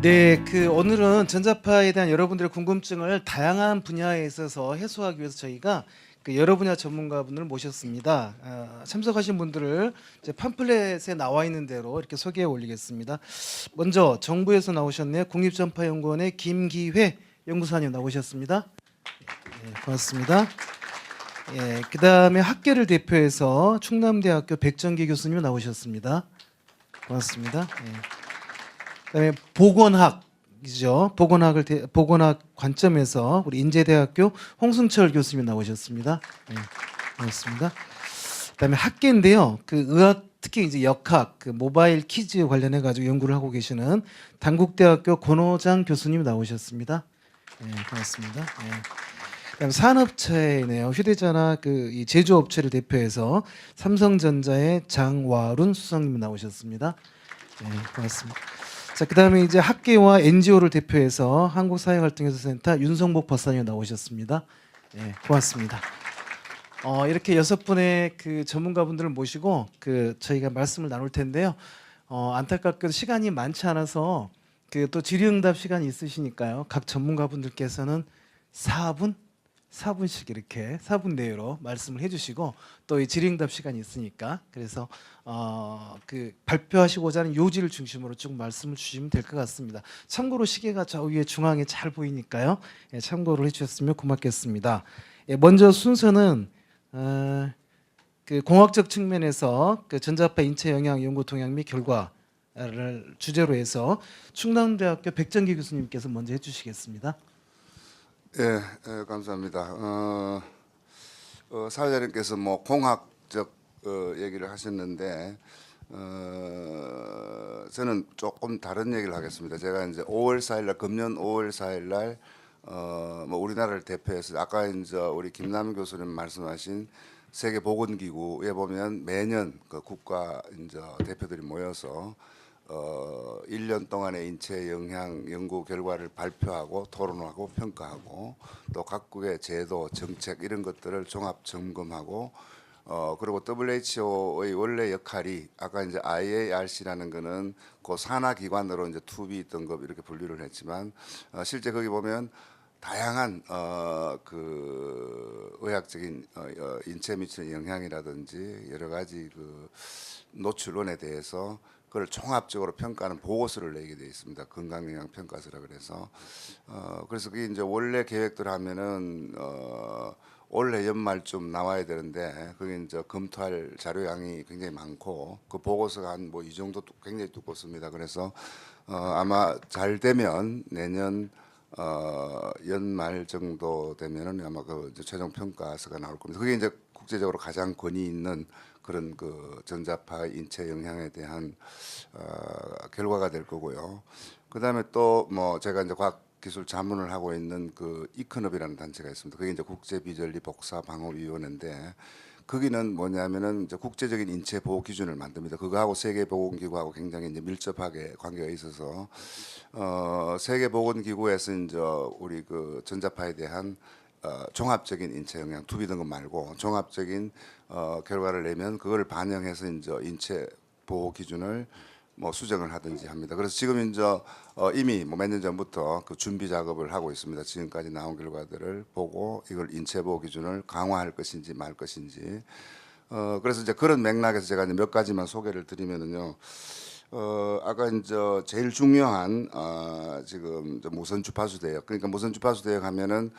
네, 오늘은 전자파에 대한 여러분들의 궁금증을 다양한 분야에 있어서 해소하기 위해서 저희가 여러 분야 전문가분을 모셨습니다. 참석하신 분들을 이제 팜플렛에 나와 있는 대로 이렇게 소개해 올리겠습니다. 먼저 정부에서 나오셨네요. 국립전파연구원의 김기회 연구소장님 나오셨습니다. 네, 고맙습니다. 예, 그다음에 학계를 대표해서 충남대학교 백정기 교수님 나오셨습니다. 고맙습니다. 예. 그다음에 보건학이죠. 보건학 관점에서 우리 인제대학교 홍승철 교수님 나오셨습니다. 네, 고맙습니다. 그다음에 학계인데요. 의학 특히 이제 역학, 모바일 퀴즈 관련해 가지고 연구를 하고 계시는 단국대학교 권호장 교수님 나오셨습니다. 네, 고맙습니다. 네. 그다음 산업체네요. 휴대전화 이 제조업체를 대표해서 삼성전자의 장와룬 수석님 나오셨습니다. 네, 고맙습니다. 자, 그다음에 이제 학계와 NGO를 대표해서 한국사회활동연수센터 윤성복 박사님 나오셨습니다. 네, 고맙습니다. 이렇게 6분의 전문가분들을 모시고 저희가 말씀을 나눌 텐데요. 안타깝게도 시간이 많지 않아서 또 질의응답 시간이 있으시니까요. 각 전문가분들께서는 4분씩 이렇게 4분 내로 말씀을 해주시고 또 이 질의응답 시간이 있으니까 그래서 발표하시고자 하는 요지를 중심으로 쭉 말씀을 주시면 될 것 같습니다. 참고로 시계가 저 위에 중앙에 잘 보이니까요. 예, 참고를 해주셨으면 고맙겠습니다. 예, 먼저 순서는 공학적 측면에서 전자파 인체 영향 연구 동향 및 결과를 주제로 해서 충남대학교 백정기 교수님께서 먼저 해주시겠습니다. 예, 감사합니다. 사회자님께서 공학적 얘기를 하셨는데 저는 조금 다른 얘기를 하겠습니다. 제가 이제 5월 4일날 금년 5월 4일날 우리나라를 대표해서 아까 이제 우리 김남 교수님 말씀하신 세계보건기구에 보면 매년 국가 이제 대표들이 모여서 1년 동안의 인체 영향 연구 결과를 발표하고 토론하고 평가하고 또 각국의 제도, 정책 이런 것들을 종합 점검하고 그리고 WHO의 원래 역할이 아까 이제 IARC라는 거는 그 산하 기관으로 이제 2B 등급 이렇게 분류를 했지만 실제 거기 보면 다양한 의학적인 인체에 미치는 영향이라든지 여러 가지 노출원에 대해서 그걸 종합적으로 평가하는 보고서를 내게 되어 있습니다. 건강영향 평가서라 그래서 그래서 그게 이제 원래 계획대로 하면은 올해 연말쯤 나와야 되는데 그게 이제 검토할 자료량이 굉장히 많고 그 보고서가 한 이 정도 굉장히 두껍습니다. 그래서 아마 잘 되면 내년 연말 정도 되면은 아마 이제 최종 평가서가 나올 겁니다. 그게 이제 국제적으로 가장 권위 있는 그런 전자파 인체 영향에 대한 결과가 될 거고요. 그다음에 또 제가 이제 과학기술 자문을 하고 있는 이크넙이라는 단체가 있습니다. 그게 이제 국제비전리 복사방어위원회인데 거기는 뭐냐면은 이제 국제적인 인체 보호 기준을 만듭니다. 그거하고 세계보건기구하고 굉장히 이제 밀접하게 관계가 있어서 세계보건기구에서 이제 우리 전자파에 대한 종합적인 인체 영향 투비 등급 말고 종합적인 결과를 내면 그걸 반영해서 이제 인체 보호 기준을 수정을 하든지 합니다. 그래서 지금 이제 이미 몇 년 전부터 준비 작업을 하고 있습니다. 지금까지 나온 결과들을 보고 이걸 인체 보호 기준을 강화할 것인지 말 것인지. 그래서 이제 그런 맥락에서 제가 이제 몇 가지만 소개를 드리면은요. 아까 이제 제일 중요한 지금 무선 주파수 대역, 그러니까 무선 주파수 대역 하면은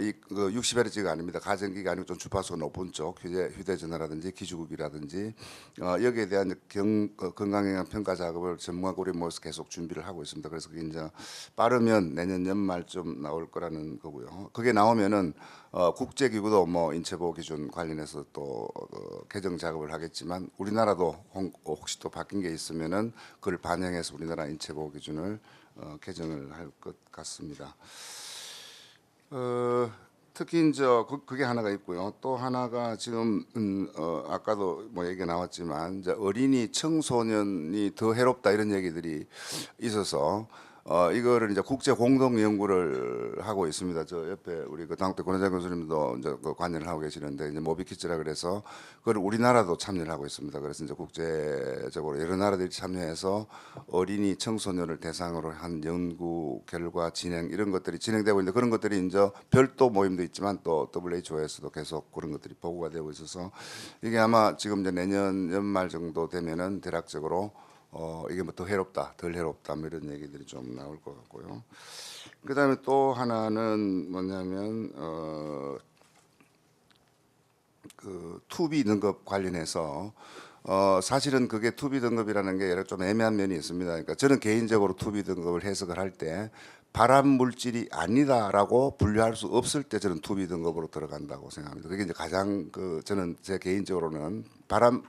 이 60Hz가 아닙니다. 가전기가 아니고 좀 주파수가 높은 쪽 휴대전화라든지 기주국이라든지 여기에 대한 건강영향 평가 작업을 전문가들이 모여서 계속 준비를 하고 있습니다. 그래서 그게 이제 빠르면 내년 연말쯤 나올 거라는 거고요. 그게 나오면은 국제기구도 인체보호 기준 관련해서 또 개정 작업을 하겠지만 우리나라도 혹시 또 바뀐 게 있으면은 그걸 반영해서 우리나라 인체보호 기준을 개정을 할 것 같습니다. 특히 이제 그게 하나가 있고요. 또 하나가 지금 아까도 얘기가 나왔지만 이제 어린이 청소년이 더 해롭다 이런 얘기들이 있어서 이거를 이제 국제 공동 연구를 하고 있습니다. 저 옆에 우리 그 당대 권혜장 교수님도 이제 그 관여를 하고 계시는데 이제 모비키즈라 그래서 그걸 우리나라도 참여를 하고 있습니다. 그래서 이제 국제적으로 여러 나라들이 참여해서 어린이 청소년을 대상으로 한 연구 결과 진행 이런 것들이 진행되고 있는데 그런 것들이 이제 별도 모임도 있지만 또 WHO에서도 계속 그런 것들이 보고가 되고 있어서 이게 아마 지금 이제 내년 연말 정도 되면은 대략적으로 이게 뭐 더 해롭다, 덜 해롭다 뭐 이런 얘기들이 좀 나올 것 같고요. 그다음에 또 하나는 뭐냐면 그 투비 등급 관련해서 사실은 그게 투비 등급이라는 게 여러 좀 애매한 면이 있습니다. 그러니까 저는 개인적으로 투비 등급을 해석을 할 때 발암 물질이 아니다라고 분류할 수 없을 때 저는 투비 등급으로 들어간다고 생각합니다. 그게 이제 가장 그 저는 제 개인적으로는 발암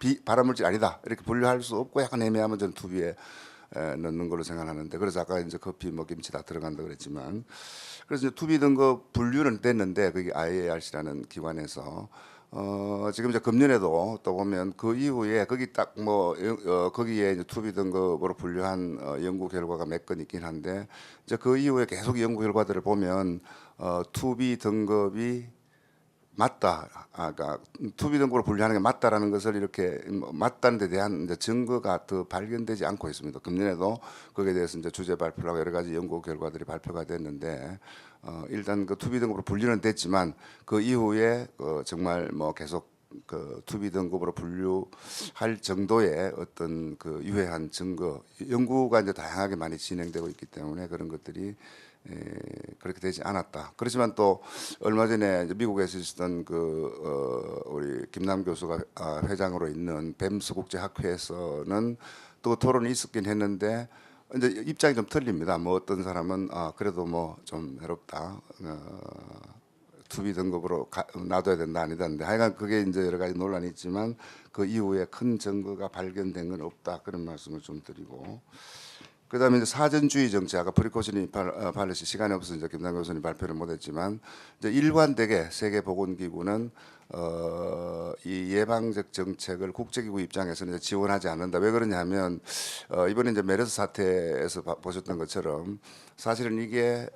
물질 아니다 이렇게 분류할 수 없고 약간 애매하면 저는 투비에 넣는 걸로 생각하는데 그래서 아까 이제 커피 뭐 김치 다 들어간다 그랬지만 그래서 이제 투비 등급 분류는 됐는데 그게 IARC라는 기관에서 지금 이제 금년에도 또 보면 그 이후에 거기 딱 뭐 거기에 이제 투비 등급으로 분류한 연구 결과가 몇 건 있긴 한데 이제 그 이후에 계속 연구 결과들을 보면 투비 등급이 맞다. 그러니까 투비 등급으로 분류하는 게 맞다라는 것을 이렇게 맞다는 데 대한 이제 증거가 더 발견되지 않고 있습니다. 금년에도 거기에 대해서 이제 주제 발표를 하고 여러 가지 연구 결과들이 발표가 됐는데 일단 그 투비 등급으로 분류는 됐지만 그 이후에 정말 뭐 계속 그 투비 등급으로 분류할 정도의 어떤 그 유해한 증거 연구가 이제 다양하게 많이 진행되고 있기 때문에 그런 것들이 그렇게 되지 않았다. 그렇지만 또 얼마 전에 이제 미국에서 있었던 그 우리 김남 교수가 회장으로 있는 뱀스 국제학회에서는 또 토론이 있었긴 했는데 이제 입장이 좀 틀립니다. 뭐 어떤 사람은 그래도 뭐 좀 해롭다. 투비 등급으로 놔둬야 된다 아니다는데 하여간 그게 이제 여러 가지 논란이 있지만 그 이후에 큰 증거가 발견된 건 없다 그런 말씀을 좀 드리고 그다음에 이제 사전주의 정책 아까 프리코시니 팔레시 시간이 없어서 이제 김남 교수님 발표를 못했지만 이제 일관되게 세계보건기구는 이 예방적 정책을 국제기구 입장에서는 이제 지원하지 않는다. 왜 그러냐면 이번에 이제 메르스 사태에서 보셨던 것처럼 사실은 이게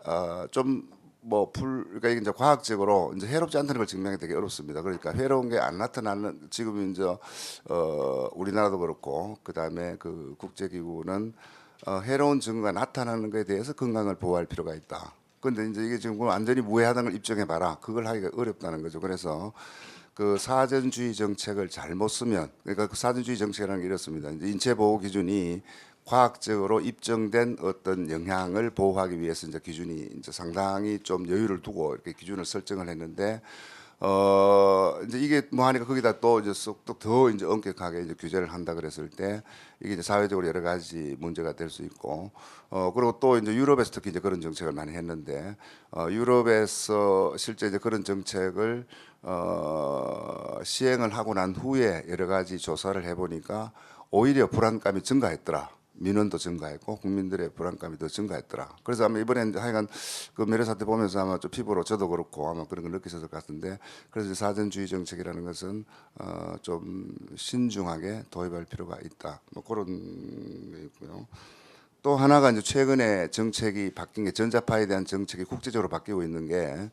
좀 그러니까 이게 이제 과학적으로 이제 해롭지 않다는 걸 증명하기 되게 어렵습니다. 그러니까 해로운 게 안 나타나는 지금 이제 우리나라도 그렇고 그다음에 그 국제기구는 해로운 증거가 나타나는 것에 대해서 건강을 보호할 필요가 있다. 그런데 이제 이게 지금 완전히 무해하다는 걸 입증해 봐라. 그걸 하기가 어렵다는 거죠. 그래서 그 사전주의 정책을 잘못 쓰면 그러니까 그 사전주의 정책이라는 게 이렇습니다. 이제 인체 보호 기준이 과학적으로 입증된 어떤 영향을 보호하기 위해서 이제 기준이 이제 상당히 좀 여유를 두고 이렇게 기준을 설정을 했는데 이제 이게 뭐 하니까 거기다 또 이제 더 이제 엄격하게 이제 규제를 한다 그랬을 때 이게 이제 사회적으로 여러 가지 문제가 될 수 있고 그리고 또 이제 유럽에서 특히 이제 그런 정책을 많이 했는데 유럽에서 실제 이제 그런 정책을 시행을 하고 난 후에 여러 가지 조사를 해보니까 오히려 불안감이 증가했더라. 민원도 증가했고 국민들의 불안감이 더 증가했더라. 그래서 아마 이번에 하여간 그 메르스 사태 보면서 아마 좀 피부로 저도 그렇고 아마 그런 걸 느끼셨을 것 같은데 그래서 사전주의 정책이라는 것은 좀 신중하게 도입할 필요가 있다. 뭐 그런 게 있고요. 또 하나가 이제 최근에 정책이 바뀐 게 전자파에 대한 정책이 국제적으로 바뀌고 있는 게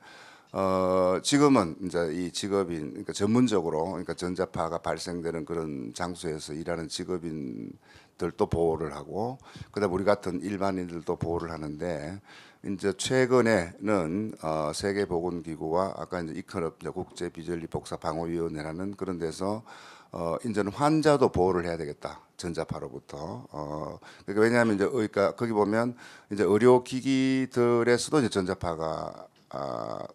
지금은 이제 이 직업인 그러니까 전문적으로 그러니까 전자파가 발생되는 그런 장소에서 일하는 직업인들도 보호를 하고 그다음 우리 같은 일반인들도 보호를 하는데 이제 최근에는 세계보건기구와 아까 이제 이컨업 국제 비전리 복사 방호위원회라는 그런 데서 이제는 환자도 보호를 해야 되겠다. 전자파로부터. 그러니까 왜냐하면 이제 그러니까 거기 보면 이제 의료기기들에서도 이제 전자파가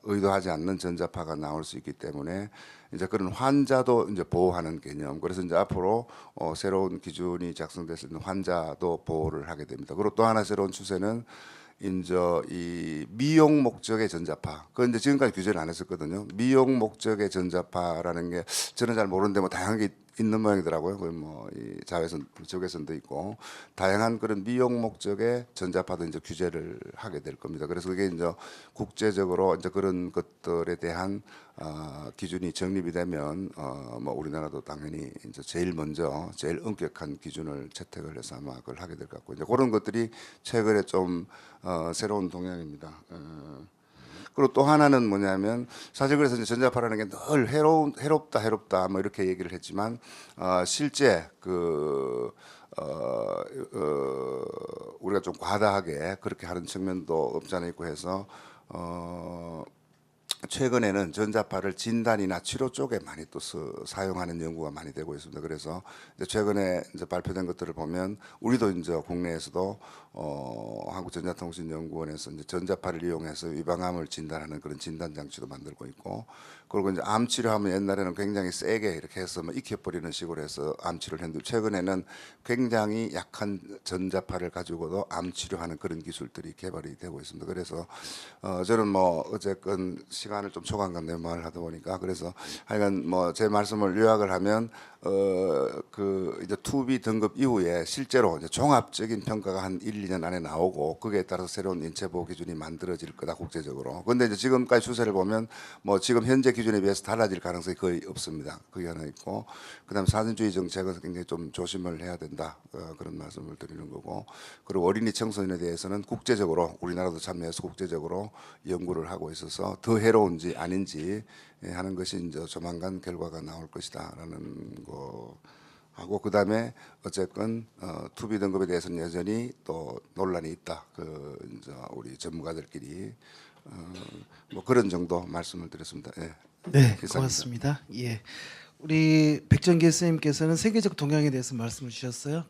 의도하지 않는 전자파가 나올 수 있기 때문에 이제 그런 환자도 이제 보호하는 개념. 그래서 이제 앞으로 새로운 기준이 작성됐을 때 환자도 보호를 하게 됩니다. 그리고 또 하나 새로운 추세는 이제 이 미용 목적의 전자파. 그건 이제 지금까지 규제를 안 했었거든요. 미용 목적의 전자파라는 게 저는 잘 모르는데 뭐 다양하게 있는 모양이더라고요. 거의 뭐이 자외선, 적외선도 있고 다양한 그런 미용 목적의 전자파도 이제 규제를 하게 될 겁니다. 그래서 그게 이제 국제적으로 이제 그런 것들에 대한 기준이 정립이 되면 뭐 우리나라도 당연히 이제 제일 먼저 제일 엄격한 기준을 채택을 해서 아마 그걸 하게 될 것 같고 이제 그런 것들이 최근에 좀 새로운 동향입니다. 그리고 또 하나는 뭐냐면 사실 그래서 이제 전자파라는 게 늘 해롭다 뭐 이렇게 얘기를 했지만 실제 우리가 좀 과다하게 그렇게 하는 측면도 없지 않아 있고 해서 최근에는 전자파를 진단이나 치료 쪽에 많이 또 사용하는 연구가 많이 되고 있습니다. 그래서 이제 최근에 이제 발표된 것들을 보면 우리도 이제 국내에서도 한국전자통신연구원에서 이제 전자파를 이용해서 위방암을 진단하는 그런 진단 장치도 만들고 있고, 그리고 이제 암 치료하면 옛날에는 굉장히 세게 이렇게 해서 뭐 익혀버리는 식으로 해서 암 치료를 했는데 최근에는 굉장히 약한 전자파를 가지고도 암 치료하는 그런 기술들이 개발이 되고 있습니다. 그래서 저는 뭐 어쨌건 시간을 좀 초과한간데 말을 하다 보니까 그래서 하여간 뭐 제 말씀을 요약을 하면 그 이제 2B 등급 이후에 실제로 이제 종합적인 평가가 한 1, 2년 안에 나오고 거기에 따라서 새로운 인체 보호 기준이 만들어질 거다 국제적으로. 그런데 이제 지금까지 추세를 보면 뭐 지금 현재 기준에 비해서 달라질 가능성이 거의 없습니다. 그게 하나 있고, 그다음 사전주의 정책은 굉장히 좀 조심을 해야 된다 그런 말씀을 드리는 거고, 그리고 어린이 청소년에 대해서는 국제적으로 우리나라도 참여해서 국제적으로 연구를 하고 있어서 더 해로운지 아닌지 하는 것이 이제 조만간 결과가 나올 것이다라는 거 하고, 그다음에 어쨌건 투비 등급에 대해서는 여전히 또 논란이 있다. 그 이제 우리 전문가들끼리 뭐 그런 정도 말씀을 드렸습니다. 예. 네, 이상입니다. 고맙습니다. 예, 우리 백정기 선생님께서는 세계적 동향에 대해서 말씀을 주셨어요.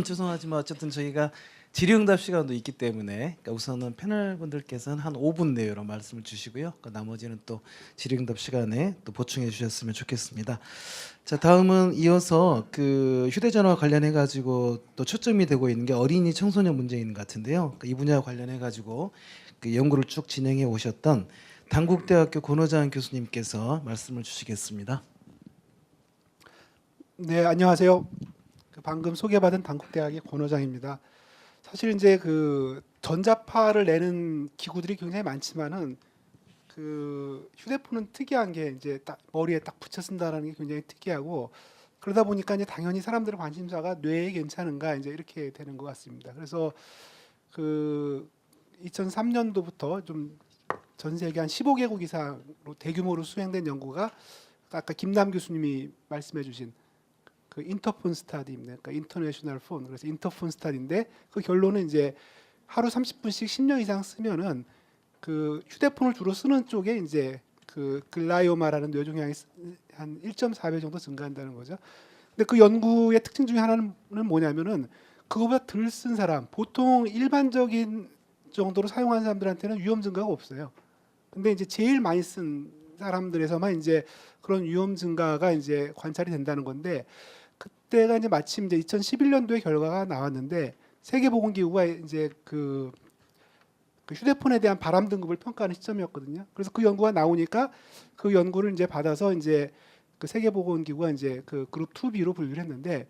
죄송하지만 어쨌든 저희가 질의응답 시간도 있기 때문에 그러니까 우선은 패널 분들께서는 한 5분 내외로 말씀을 주시고요. 나머지는 또 질의응답 시간에 또 보충해 주셨으면 좋겠습니다. 자, 다음은 이어서 그 휴대전화 관련해 가지고 또 초점이 되고 있는 게 어린이 청소년 문제인 것 같은데요. 이 분야와 관련해 가지고 그 연구를 쭉 진행해 오셨던 단국대학교 권호장 교수님께서 말씀을 주시겠습니다. 네, 안녕하세요. 방금 소개받은 단국대학의 권호장입니다. 사실 이제 그 전자파를 내는 기구들이 굉장히 많지만은 그 휴대폰은 특이한 게 이제 딱 머리에 딱 붙여 쓴다라는 게 굉장히 특이하고, 그러다 보니까 이제 당연히 사람들의 관심사가 뇌에 괜찮은가 이제 이렇게 되는 것 같습니다. 그래서 그 2003년도부터 좀 전 세계 한 15개국 이상으로 대규모로 수행된 연구가 아까 김남 교수님이 말씀해주신 그 인터폰 스타디입니다. 그러니까 인터내셔널 폰, 그래서 인터폰 스타디인데 그 결론은 이제 하루 30분씩 10년 이상 쓰면은 그 휴대폰을 주로 쓰는 쪽에 이제 그 글라이오마라는 뇌종양이 한 1.4배 정도 증가한다는 거죠. 근데 그 연구의 특징 중에 하나는 뭐냐면은 그거보다 덜 쓴 사람, 보통 일반적인 정도로 사용하는 사람들한테는 위험 증가가 없어요. 근데 이제 제일 많이 쓴 사람들에서만 이제 그런 위험 증가가 이제 관찰이 된다는 건데, 그때가 이제 마침 이제 2011년도에 결과가 나왔는데 세계보건기구가 이제 그 휴대폰에 대한 바람 등급을 평가하는 시점이었거든요. 그래서 그 연구가 나오니까 그 연구를 이제 받아서 이제 그 세계보건기구가 이제 그 그룹 2B로 분류를 했는데,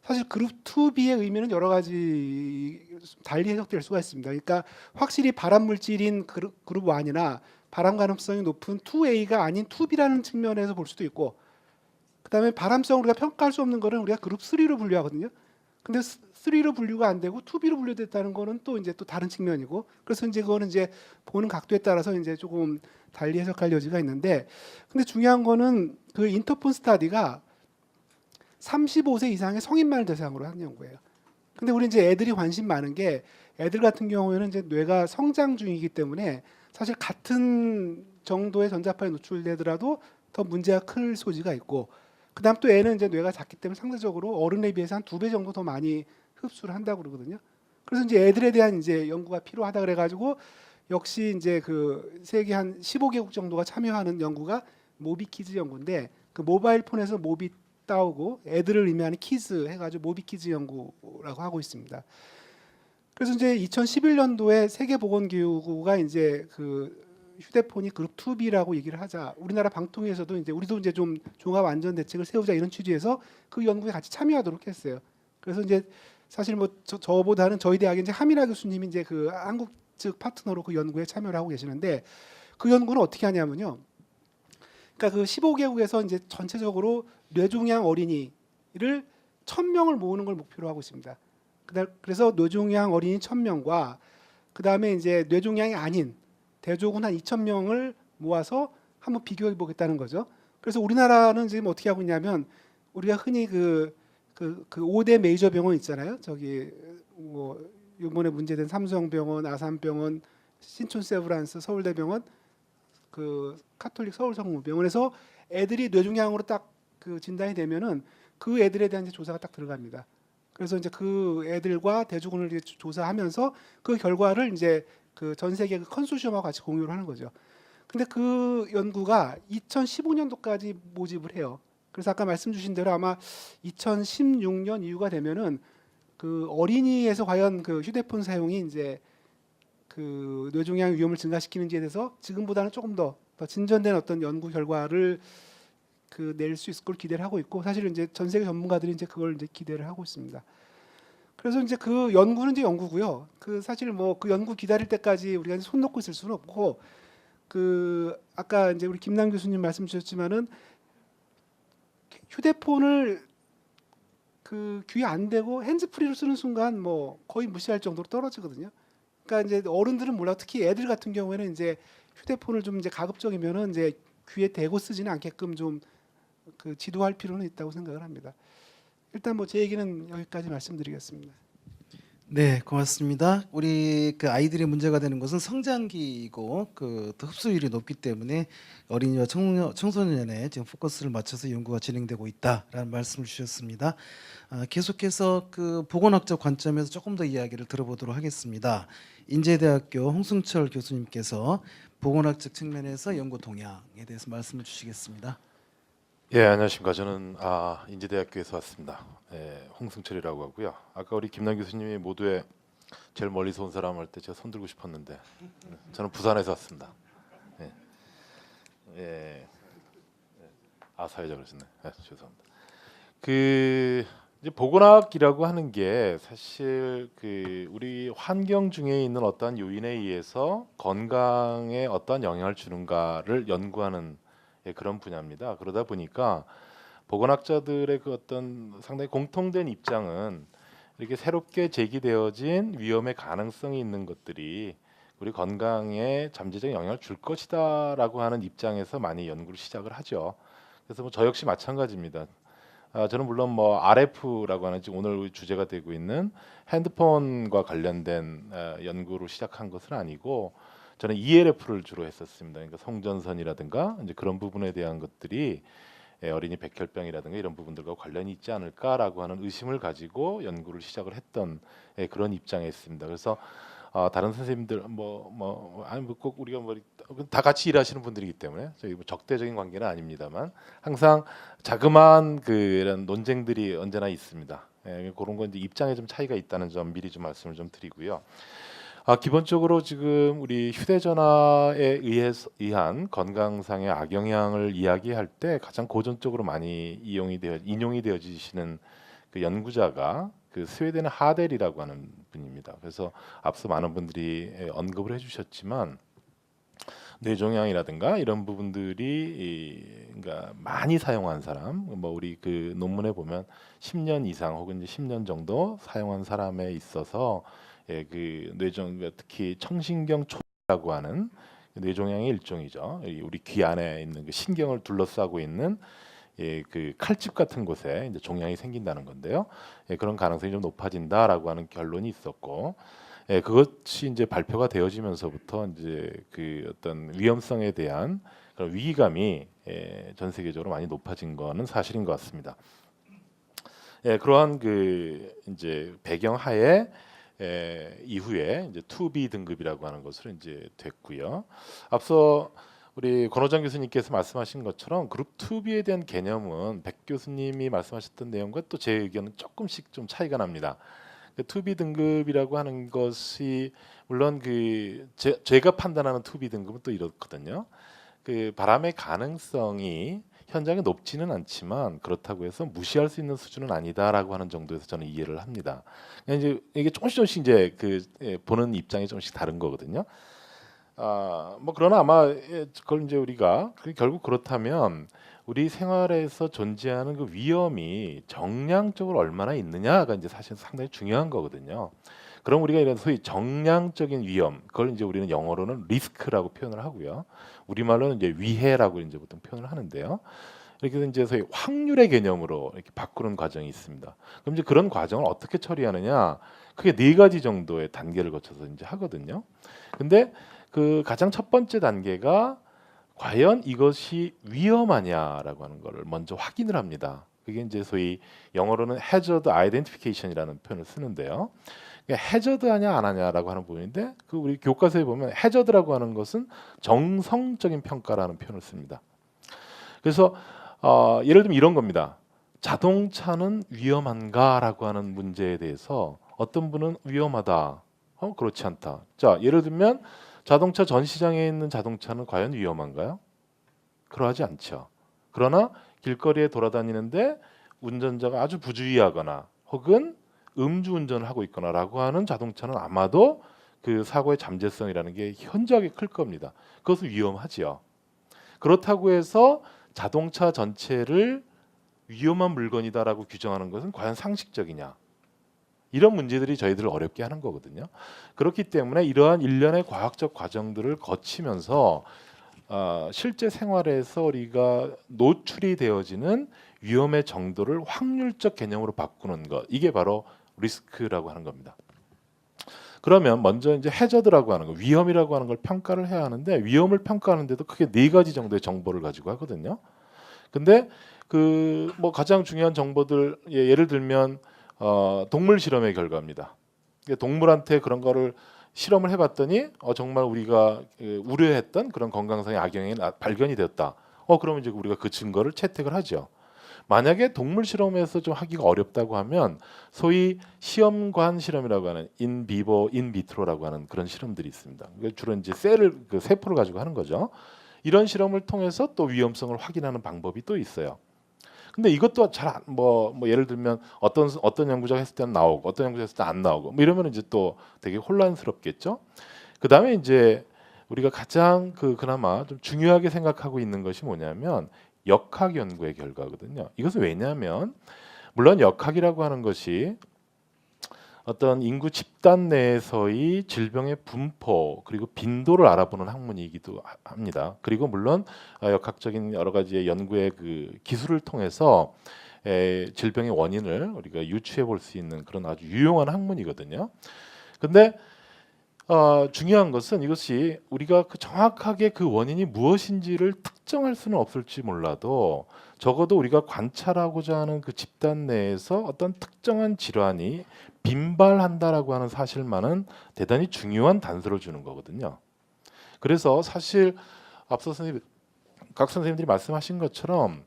사실 그룹 2B의 의미는 여러 가지 달리 해석될 수가 있습니다. 그러니까 확실히 발암 물질인 그룹 1이나 발암 가능성이 높은 2A가 아닌 2B라는 측면에서 볼 수도 있고, 그다음에 발암성을 우리가 평가할 수 없는 거는 우리가 그룹 3로 분류하거든요. 근데 3로 분류가 안 되고 2B로 분류됐다는 거는 또 이제 또 다른 측면이고, 그래서 이제 그거는 이제 보는 각도에 따라서 이제 조금 달리 해석할 여지가 있는데, 근데 중요한 거는 그 인터폰 스타디가 35세 이상의 성인만을 대상으로 한 연구예요. 근데 우리 이제 애들이 관심 많은 게, 애들 같은 경우에는 이제 뇌가 성장 중이기 때문에 사실 같은 정도의 전자파에 노출되더라도 더 문제가 클 소지가 있고, 그다음 또 애는 이제 뇌가 작기 때문에 상대적으로 어른에 비해서 한 2배 정도 더 많이 흡수를 한다고 그러거든요. 그래서 이제 애들에 대한 이제 연구가 필요하다 그래가지고 역시 이제 그 세계 한 15개국 정도가 참여하는 연구가 모비키즈 연구인데, 그 모바일 폰에서 모비 따오고 애들을 의미하는 키즈 해가지고 모비키즈 연구라고 하고 있습니다. 그래서 이제 2011년도에 세계보건기구가 이제 그 휴대폰이 그룹 2B라고 얘기를 하자. 우리나라 방통위에서도 이제 우리도 이제 좀 종합 안전 대책을 세우자 이런 취지에서 그 연구에 같이 참여하도록 했어요. 그래서 이제 사실 뭐 저보다는 저희 대학의 이제 하미라 교수님이 이제 그 한국 측 파트너로 그 연구에 참여를 하고 계시는데 그 연구는 어떻게 하냐면요. 그러니까 그 15개국에서 이제 전체적으로 뇌종양 어린이를 1,000명을 모으는 걸 목표로 하고 있습니다. 그래서 뇌종양 어린이 1,000명과 그 다음에 이제 뇌종양이 아닌 대조군 한 2,000명을 모아서 한번 비교해 보겠다는 거죠. 그래서 우리나라는 지금 어떻게 하고 있냐면 우리가 흔히 그 5대 메이저 병원 있잖아요. 저기 뭐 이번에 문제된 삼성병원, 아산병원, 신촌세브란스, 서울대병원, 그 카톨릭 서울성모병원에서 애들이 뇌종양으로 딱 그 진단이 되면은 그 애들에 대한 이제 조사가 딱 들어갑니다. 그래서 이제 그 애들과 대조군을 이제 조사하면서 그 결과를 이제 그 전 세계 그 컨소시엄하고 같이 공유를 하는 거죠. 근데 그 연구가 2015년도까지 모집을 해요. 그래서 아까 말씀 주신 대로 아마 2016년 이후가 되면은 그 어린이에서 과연 그 휴대폰 사용이 이제 그 뇌종양 위험을 증가시키는지에 대해서 지금보다는 조금 더 진전된 어떤 연구 결과를 그 낼 수 있을 걸 기대를 하고 있고 사실은 이제 전 세계 전문가들이 이제 그걸 이제 기대를 하고 있습니다. 그래서 이제 그 연구는 이제 연구고요. 그 사실 뭐 그 연구 기다릴 때까지 우리가 손 놓고 있을 수는 없고 그 아까 이제 우리 김남 교수님 말씀 주셨지만은 휴대폰을 그 귀에 안 대고 핸즈프리로 쓰는 순간 뭐 거의 무시할 정도로 떨어지거든요. 그러니까 이제 어른들은 몰라 특히 애들 같은 경우에는 이제 휴대폰을 좀 이제 가급적이면은 이제 귀에 대고 쓰지는 않게끔 좀 그 지도할 필요는 있다고 생각을 합니다. 일단 뭐 제 얘기는 여기까지 말씀드리겠습니다. 네, 고맙습니다. 우리 그 아이들이 문제가 되는 것은 성장기이고 그 또 흡수율이 높기 때문에 어린이와 청소년에 지금 포커스를 맞춰서 연구가 진행되고 있다라는 말씀을 주셨습니다. 계속해서 그 보건학적 관점에서 조금 더 이야기를 들어보도록 하겠습니다. 인제대학교 홍승철 교수님께서 보건학적 측면에서 연구 동향에 대해서 말씀을 주시겠습니다. 예, 안녕하십니까. 저는 인제대학교에서 왔습니다. 예, 홍승철이라고 하고요. 아까 우리 김남 교수님이 모두의 제일 멀리서 온 사람 할 때 제가 손 들고 싶었는데 저는 부산에서 왔습니다. 예, 예, 사회자 그러셨네. 죄송합니다. 그 이제 보건학이라고 하는 게 사실 그 우리 환경 중에 있는 어떠한 요인에 의해서 건강에 어떠한 영향을 주는가를 연구하는 그런 분야입니다. 그러다 보니까 보건학자들의 그 어떤 상당히 공통된 입장은 이렇게 새롭게 제기되어진 위험의 가능성이 있는 것들이 우리 건강에 잠재적 영향을 줄 것이다라고 하는 입장에서 많이 연구를 시작을 하죠. 그래서 뭐 저 역시 마찬가지입니다. 저는 물론 뭐 RF라고 하는 지금 오늘 주제가 되고 있는 핸드폰과 관련된 연구로 시작한 것은 아니고 저는 ELF를 주로 했었습니다. 그러니까 송전선이라든가 이제 그런 부분에 대한 것들이 어린이 백혈병이라든가 이런 부분들과 관련이 있지 않을까라고 하는 의심을 가지고 연구를 시작을 했던 그런 입장에 있습니다. 그래서 다른 선생님들 꼭 우리가 뭐 다 같이 일하시는 분들이기 때문에 저희 뭐 적대적인 관계는 아닙니다만 항상 자그마한 그런 논쟁들이 언제나 있습니다. 그런 건 이제 입장에 좀 차이가 있다는 점 미리 좀 말씀을 좀 드리고요. 기본적으로 지금 우리 휴대전화에 의한 건강상의 악영향을 이야기할 때 가장 고전적으로 많이 인용이 되어지시는 그 연구자가 그 스웨덴의 하델이라고 하는 분입니다. 그래서 앞서 많은 분들이 언급을 해주셨지만 뇌종양이라든가 이런 부분들이 그러니까 많이 사용한 사람, 뭐 우리 그 논문에 보면 10년 이상 혹은 이제 10년 정도 사용한 사람에 있어서 그 뇌종 특히 청신경 초라고 하는 뇌종양의 일종이죠. 우리 귀 안에 있는 그 신경을 둘러싸고 있는 그 칼집 같은 곳에 이제 종양이 생긴다는 건데요. 그런 가능성이 좀 높아진다라고 하는 결론이 있었고, 그것이 이제 발표가 되어지면서부터 이제 그 어떤 위험성에 대한 그런 위기감이 전 세계적으로 많이 높아진 거는 사실인 것 같습니다. 그러한 그 이제 배경 하에 이후에 이제 2B 등급이라고 하는 것으로 이제 됐고요. 앞서 우리 권호장 교수님께서 말씀하신 것처럼 그룹 2B에 대한 개념은 백 교수님이 말씀하셨던 내용과 또 제 의견은 조금씩 좀 차이가 납니다. 투비 등급이라고 하는 것이 물론 제가 판단하는 투비 등급은 또 이렇거든요. 그 바람의 가능성이 현장에 높지는 않지만 그렇다고 해서 무시할 수 있는 수준은 아니다라고 하는 정도에서 저는 이해를 합니다. 그냥 이제 이게 조금씩 이제 보는 입장이 조금씩 다른 거거든요. 뭐 그러나 아마 그걸 이제 우리가 결국 그렇다면 우리 생활에서 존재하는 그 위험이 정량적으로 얼마나 있느냐가 이제 사실 상당히 중요한 거거든요. 그럼 우리가 이런 소위 정량적인 위험, 그걸 이제 우리는 영어로는 리스크라고 표현을 하고요. 우리말로는 이제 위해라고 이제 보통 표현을 하는데요. 이렇게 해서 이제 소위 확률의 개념으로 이렇게 바꾸는 과정이 있습니다. 그럼 이제 그런 과정을 어떻게 처리하느냐? 크게 네 가지 정도의 단계를 거쳐서 이제 하거든요. 근데 그 가장 첫 번째 단계가 과연 이것이 위험하냐라고 하는 것을 먼저 확인을 합니다. 그게 이제 소위 영어로는 hazard identification이라는 표현을 쓰는데요. 해저드하냐 안 하냐라고 하는 부분인데 그 우리 교과서에 보면 해저드라고 하는 것은 정성적인 평가라는 표현을 씁니다. 그래서 예를 들면 이런 겁니다. 자동차는 위험한가라고 하는 문제에 대해서 어떤 분은 위험하다, 그렇지 않다. 자, 예를 들면 자동차 전시장에 있는 자동차는 과연 위험한가요? 그러하지 않죠. 그러나 길거리에 돌아다니는데 운전자가 아주 부주의하거나 혹은 음주운전을 하고 있거나라고 하는 자동차는 아마도 그 사고의 잠재성이라는 게 현저하게 클 겁니다. 그것은 위험하지요. 그렇다고 해서 자동차 전체를 위험한 물건이다라고 규정하는 것은 과연 상식적이냐? 이런 문제들이 저희들을 어렵게 하는 거거든요. 그렇기 때문에 이러한 일련의 과학적 과정들을 거치면서 실제 생활에서 우리가 노출이 되어지는 위험의 정도를 확률적 개념으로 바꾸는 것, 이게 바로 리스크라고 하는 겁니다. 그러면 먼저 이제 해저드라고 하는 거, 위험이라고 하는 걸 평가를 해야 하는데 위험을 평가하는데도 크게 네 가지 정도의 정보를 가지고 하거든요. 근데 그 뭐 가장 중요한 정보들 예를 들면 동물 실험의 결과입니다. 동물한테 그런 거를 실험을 해봤더니 정말 우리가 우려했던 그런 건강상의 악영향이 발견이 되었다. 그러면 이제 우리가 그 증거를 채택을 하죠. 만약에 동물 실험에서 좀 하기가 어렵다고 하면 소위 시험관 실험이라고 하는 인비보, 인비트로라고 하는 그런 실험들이 있습니다. 주로 이제 세포를 가지고 하는 거죠. 이런 실험을 통해서 또 위험성을 확인하는 방법이 또 있어요. 근데 이것도 잘 뭐 예를 들면 어떤 연구자가 했을 때는 나오고 어떤 연구자가 했을 때 안 나오고 뭐 이러면 이제 또 되게 혼란스럽겠죠. 그다음에 이제 우리가 가장 그나마 좀 중요하게 생각하고 있는 것이 뭐냐면 역학 연구의 결과거든요. 이것은 왜냐하면 물론 역학이라고 하는 것이 어떤 인구 집단 내에서의 질병의 분포 그리고 빈도를 알아보는 학문이기도 합니다. 그리고 물론 역학적인 여러 가지의 연구의 그 기술을 통해서 질병의 원인을 우리가 유추해 볼 수 있는 그런 아주 유용한 학문이거든요. 근데 중요한 것은 이것이 우리가 정확하게 그 원인이 무엇인지를 특정할 수는 없을지 몰라도 적어도 우리가 관찰하고자 하는 그 집단 내에서 어떤 특정한 질환이 빈발한다라고 하는 사실만은 대단히 중요한 단서를 주는 거거든요. 그래서 사실 앞서 각 선생님들이 말씀하신 것처럼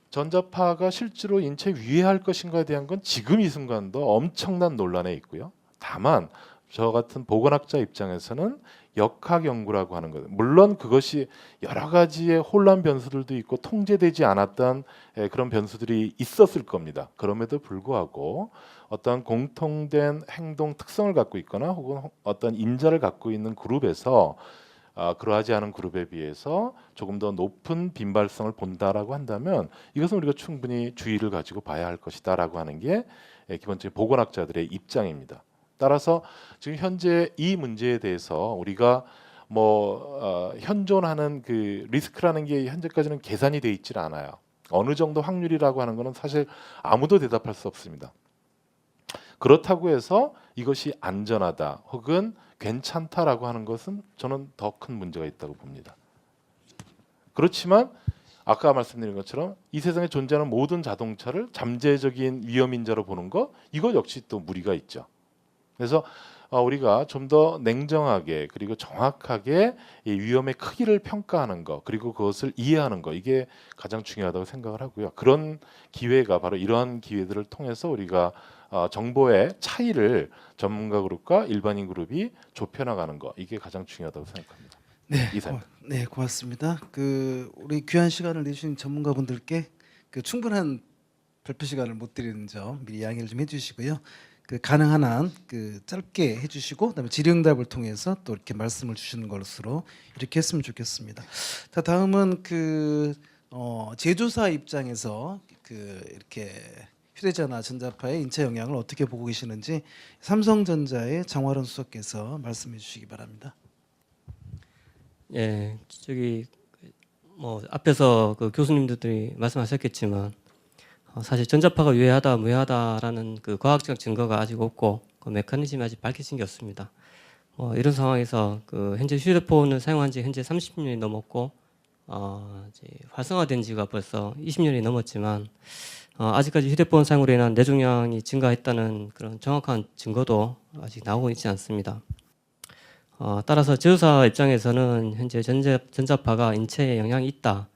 전자파가 실제로 인체에 위해할 것인가에 대한 건 지금 이 순간도 엄청난 논란에 있고요. 다만 저 같은 보건학자 입장에서는 역학 연구라고 하는 것, 물론 그것이 여러 가지의 혼란 변수들도 있고 통제되지 않았던 그런 변수들이 있었을 겁니다. 그럼에도 불구하고 어떤 공통된 행동 특성을 갖고 있거나 혹은 어떤 인자를 갖고 있는 그룹에서 그러하지 않은 그룹에 비해서 조금 더 높은 빈발성을 본다라고 한다면 이것은 우리가 충분히 주의를 가지고 봐야 할 것이다라고 하는 게 기본적인 보건학자들의 입장입니다. 따라서 지금 현재 이 문제에 대해서 우리가 현존하는 그 리스크라는 게 현재까지는 계산이 돼 있질 않아요. 어느 정도 확률이라고 하는 것은 사실 아무도 대답할 수 없습니다. 그렇다고 해서 이것이 안전하다 혹은 괜찮다라고 하는 것은 저는 더 큰 문제가 있다고 봅니다. 그렇지만 아까 말씀드린 것처럼 이 세상에 존재하는 모든 자동차를 잠재적인 위험인자로 보는 것, 이거 역시 또 무리가 있죠. 그래서 우리가 좀 더 냉정하게 그리고 정확하게 이 위험의 크기를 평가하는 것 그리고 그것을 이해하는 것, 이게 가장 중요하다고 생각을 하고요. 그런 기회가 바로 이러한 기회들을 통해서 우리가 정보의 차이를 전문가 그룹과 일반인 그룹이 좁혀나가는 거 이게 가장 중요하다고 생각합니다. 네, 이상. 네, 고맙습니다. 우리 귀한 시간을 내주신 전문가분들께 충분한 발표 시간을 못 드리는 점 미리 양해를 좀 해주시고요. 가능한 한 짧게 해주시고 그다음에 질의응답을 통해서 또 이렇게 말씀을 주시는 것으로 이렇게 했으면 좋겠습니다. 자, 다음은 제조사 입장에서 이렇게 휴대전화 전자파의 인체 영향을 어떻게 보고 계시는지 삼성전자의 장화론 수석께서 말씀해 주시기 바랍니다. 예, 저기 뭐 앞에서 그 교수님들이 말씀하셨겠지만 사실 전자파가 유해하다 무해하다라는 그 과학적 증거가 아직 없고 그 메커니즘이 아직 밝혀진 게 없습니다. 이런 상황에서 현재 휴대폰을 사용한 지 현재 30년이 넘었고 이제 활성화된 지가 벌써 20년이 넘었지만 아직까지 휴대폰 사용으로 인한 뇌종양이 증가했다는 그런 정확한 증거도 아직 나오고 있지 않습니다. 따라서 제조사 입장에서는 현재 전자파가 인체에 영향이 있다,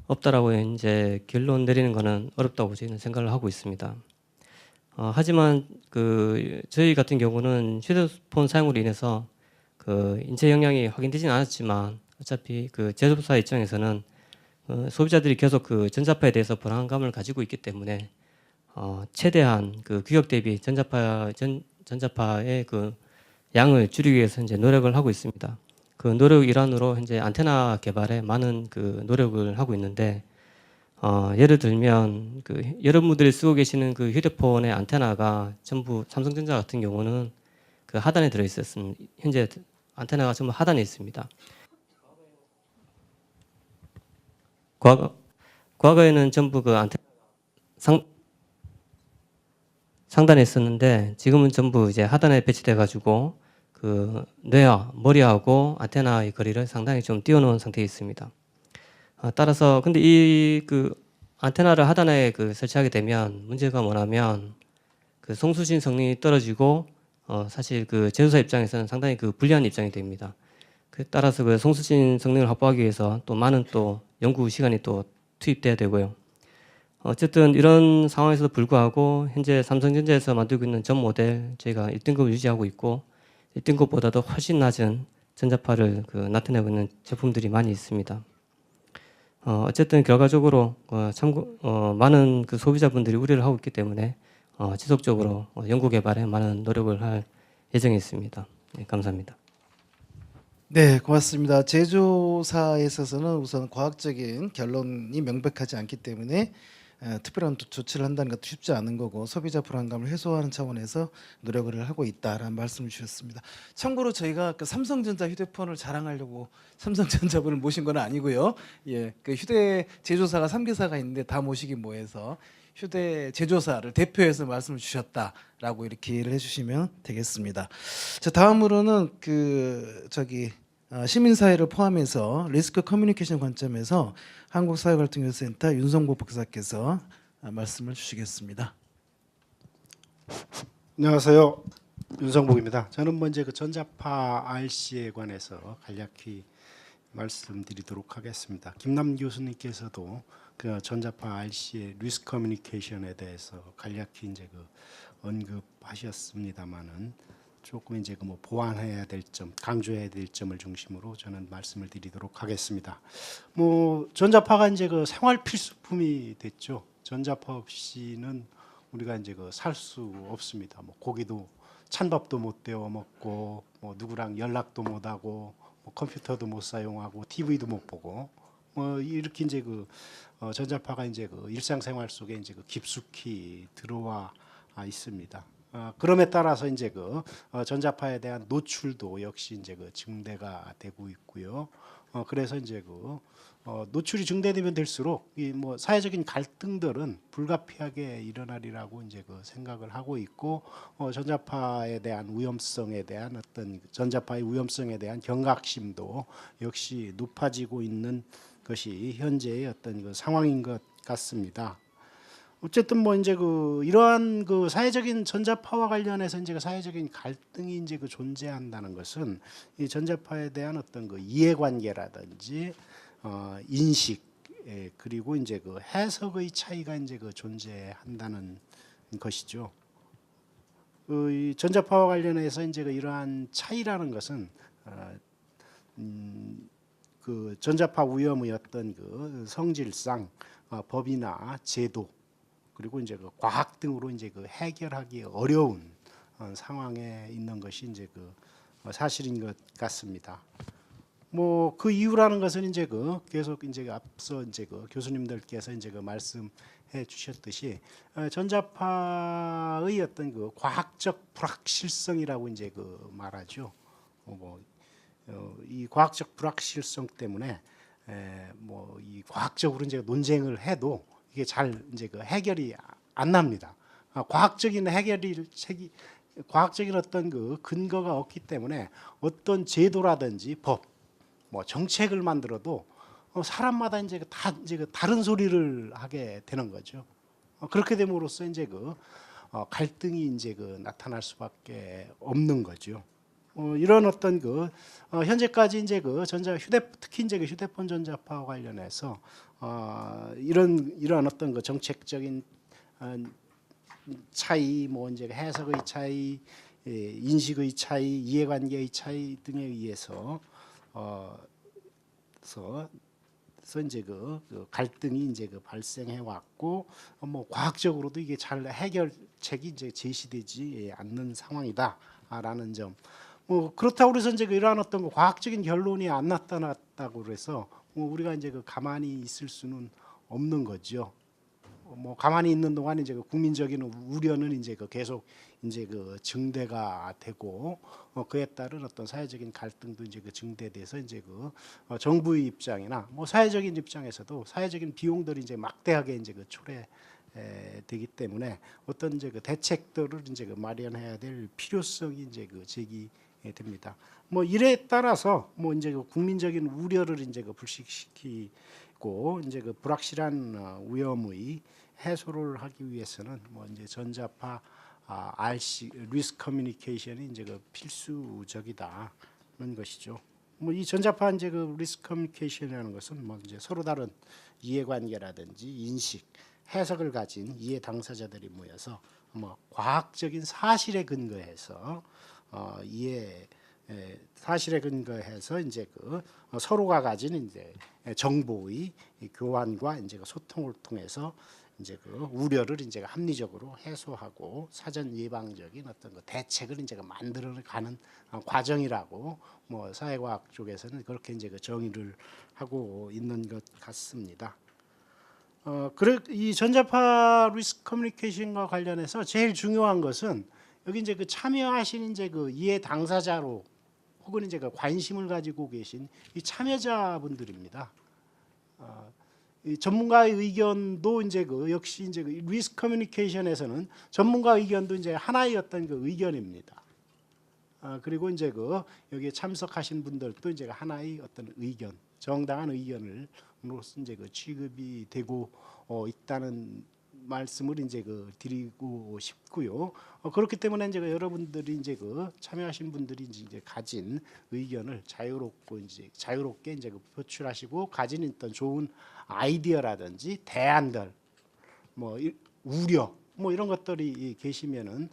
없다라고 이제 결론 내리는 것은 어렵다고 저희는 생각을 하고 있습니다. 하지만 저희 같은 경우는 휴대폰 사용으로 인해서 인체 영향이 확인되지는 않았지만 어차피 제조사 입장에서는 소비자들이 계속 전자파에 대해서 불안감을 가지고 있기 때문에 최대한 규격 대비 전자파의 양을 줄이기 위해서 이제 노력을 하고 있습니다. 노력 일환으로 현재 안테나 개발에 많은 노력을 하고 있는데 예를 들면 여러분들이 쓰고 계시는 휴대폰의 안테나가 전부 삼성전자 같은 경우는 하단에 들어 있었습니다. 현재 안테나가 전부 하단에 있습니다. 과거에는 전부 안테나 상단에 있었는데 지금은 전부 이제 하단에 배치돼 가지고 뇌와 머리하고 안테나의 거리를 상당히 좀 띄워놓은 상태에 있습니다. 따라서 근데 이 안테나를 하단에 설치하게 되면 문제가 뭐냐면 송수신 성능이 떨어지고 사실 제조사 입장에서는 상당히 불리한 입장이 됩니다. 따라서 송수신 성능을 확보하기 위해서 또 많은 또 연구 시간이 또 투입돼야 되고요. 어쨌든 이런 상황에서도 불구하고 현재 삼성전자에서 만들고 있는 전 모델 저희가 1등급을 유지하고 있고 1등급보다도 훨씬 낮은 전자파를 나타내고 있는 제품들이 많이 있습니다. 어쨌든 결과적으로 많은 소비자분들이 우려를 하고 있기 때문에 지속적으로 연구 개발에 많은 노력을 할 예정에 있습니다. 네, 감사합니다. 네, 고맙습니다. 제조사에 있어서는 우선 과학적인 결론이 명백하지 않기 때문에 특별한 조치를 한다는 것도 쉽지 않은 거고 소비자 불안감을 해소하는 차원에서 노력을 하고 있다라는 말씀을 주셨습니다. 참고로 저희가 삼성전자 휴대폰을 자랑하려고 삼성전자분을 모신 건 아니고요. 예, 휴대 제조사가 3개사가 있는데 다 모시기 뭐해서 휴대 제조사를 대표해서 말씀을 주셨다라고 이렇게 이해를 해주시면 되겠습니다. 자, 다음으로는 시민사회를 포함해서 리스크 커뮤니케이션 관점에서 한국사회갈등연구센터 윤성보 박사께서 말씀을 주시겠습니다. 안녕하세요. 윤성복입니다. 저는 먼저 전자파 RC에 관해서 간략히 말씀드리도록 하겠습니다. 김남 교수님께서도 전자파 RC의 리스크 커뮤니케이션에 대해서 간략히 이제 언급하셨습니다만은 조금 이제 보완해야 될 점, 강조해야 될 점을 중심으로 저는 말씀을 드리도록 하겠습니다. 전자파가 이제 생활 필수품이 됐죠. 전자파 없이는 우리가 이제 살 수 없습니다. 고기도 찬밥도 못 데워 먹고, 누구랑 연락도 못 하고, 컴퓨터도 못 사용하고, TV도 못 보고, 이렇게 이제 전자파가 이제 일상생활 속에 이제 깊숙이 들어와 있습니다. 그럼에 따라서 이제 전자파에 대한 노출도 역시 이제 증대가 되고 있고요. 그래서 이제 노출이 증대되면 될수록 이 사회적인 갈등들은 불가피하게 일어나리라고 이제 생각을 하고 있고, 전자파에 대한 위험성에 대한 전자파의 위험성에 대한 경각심도 역시 높아지고 있는 것이 현재의 상황인 것 같습니다. 어쨌든 이제 이러한 사회적인 전자파와 관련해서 이제 사회적인 갈등이 이제 존재한다는 것은 이 전자파에 대한 이해관계라든지 인식, 그리고 이제 해석의 차이가 이제 존재한다는 것이죠. 이 전자파와 관련해서 이제 이러한 차이라는 것은 그 전자파 위험의 어떤 그 성질상 법이나 제도 그리고 이제 그 과학 등으로 이제 그 해결하기 어려운 상황에 있는 것이 이제 그 사실인 것 같습니다. 뭐 그 이유라는 것은 이제 그 계속 이제 앞서 이제 그 교수님들께서 이제 그 말씀해 주셨듯이 전자파의 어떤 그 과학적 불확실성이라고 이제 그 말하죠. 이 과학적 불확실성 때문에 뭐 이 과학적으로 이제 논쟁을 해도 이게 잘 이제 그 해결이 안 납니다. 과학적인 과학적인 어떤 그 근거가 없기 때문에 어떤 제도라든지 법, 뭐 정책을 만들어도 사람마다 이제 다 이제 그 다른 소리를 하게 되는 거죠. 그렇게 됨으로써 이제 그 갈등이 이제 그 나타날 수밖에 없는 거죠. 이런 어떤 그 현재까지 이제 그 특히 이제 그 휴대폰 전자파 관련해서 이런 어떤 그 정책적인 차이, 뭐 이제 해석의 차이, 인식의 차이, 이해관계의 차이 등에 의해서 이제 그 갈등이 이제 그 발생해 왔고 뭐 과학적으로도 이게 잘 해결책이 이제 제시되지 않는 상황이다라는 점. 뭐 그렇다고 그래서 이제 이러한 어떤 그 과학적인 결론이 안 나타났다고 그래서 뭐 우리가 이제 그 가만히 있을 수는 없는 거죠. 뭐 가만히 있는 동안 이제 그 국민적인 우려는 이제 그 계속 이제 그 증대가 되고 그에 따른 어떤 사회적인 갈등도 이제 그 증대돼서 이제 그 정부의 입장이나 뭐 사회적인 입장에서도 사회적인 비용들이 이제 막대하게 이제 그 되기 때문에 어떤 이제 그 대책들을 이제 그 마련해야 될 필요성이 이제 그 제기됩니다. 뭐 이에 따라서 뭐 이제 그 국민적인 우려를 이제 그 불식시키고 이제 그 불확실한 위험의 해소를 하기 위해서는 뭐 이제 전자파 RC 리스크 커뮤니케이션이 이제 그 필수적이다는 것이죠. 뭐 이 전자파 이제 그 리스크 커뮤니케이션이라는 것은 뭐 이제 서로 다른 이해관계라든지 인식, 해석을 가진 이해 당사자들이 모여서 뭐 과학적인 사실에 근거해서 사실에 근거해서 이제 그 서로가 가진 이제 정보의 교환과 이제 그 소통을 통해서 이제 그 우려를 이제 합리적으로 해소하고 사전 예방적인 어떤 그 대책을 이제 만들어가는 과정이라고 뭐 사회과학 쪽에서는 그렇게 이제 그 정의를 하고 있는 것 같습니다. 이 전자파 리스크 커뮤니케이션과 관련해서 제일 중요한 것은 여기 이제 그 참여하신 이제 그 이해 당사자로 혹은 이제 그 관심을 가지고 계신 이 참여자분들입니다. 이 전문가의 의견도 이제 그 역시 이제 그 리스크 커뮤니케이션에서는 전문가 의견도 이제 하나의 어떤 그 의견입니다. 그리고 이제 그 여기에 참석하신 분들도 이제 하나의 어떤 의견, 정당한 의견으로서 이제 그 취급이 되고 있다는 말씀을 이제 그 드리고 싶고요. 그렇기 때문에 이제 여러분들이 이제 그 참여하신 분들이 이제 가진 의견을 자유롭게 이제 그 표출하시고 가진 어떤 좋은 아이디어라든지 대안들, 뭐 우려, 뭐 이런 것들이 계시면은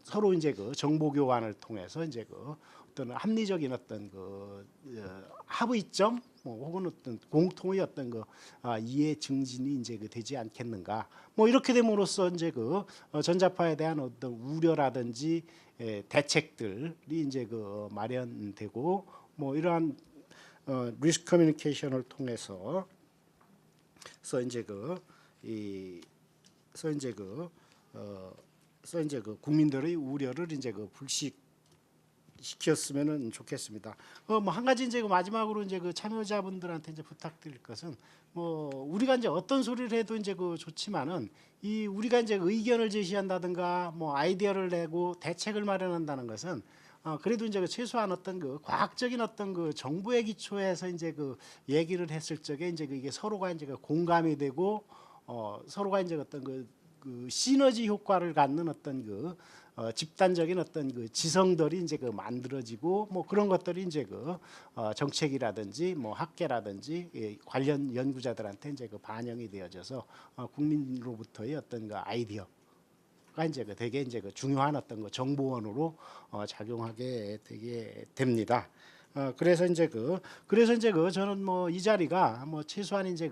서로 이제 그 정보 교환을 통해서 이제 그 어떤 합리적인 어떤 그 합의점 뭐 혹은 어떤 공통의 어떤 그 이해 증진이 이제 그 되지 않겠는가. 뭐 이렇게 됨으로써 이제 그 전자파에 대한 어떤 우려라든지 대책들이 이제 그 마련되고 뭐 이러한 리스크 커뮤니케이션을 통해서 이제 그 국민들의 우려를 이제 그 불식시켰으면은 좋겠습니다. 뭐 한 가지 이제 그 마지막으로 이제 그 참여자분들한테 이제 부탁드릴 것은 뭐 우리가 이제 어떤 소리를 해도 이제 그 좋지만은 이 우리가 이제 의견을 제시한다든가 뭐 아이디어를 내고 대책을 마련한다는 것은 그래도 이제 그 최소한 어떤 그 과학적인 어떤 그 정보의 기초에서 이제 그 얘기를 했을 적에 이제 그 이게 서로가 이제 그 공감이 되고 서로가 이제 어떤 그 시너지 효과를 갖는 어떤 그 집단적인 어떤 그 지성들이 이제 그 만들어지고 뭐 그런 것들이 이제 그 정책이라든지 뭐 학계라든지 관련 연구자들한테 이제 그 반영이 되어져서 국민으로부터의 어떤 그 아이디어 이제 되게 이제 중요한 어떤 정보원으로 작용하게 되게 됩니다. 그래서 이제 저는 뭐 이 자리가 뭐 최소한 이제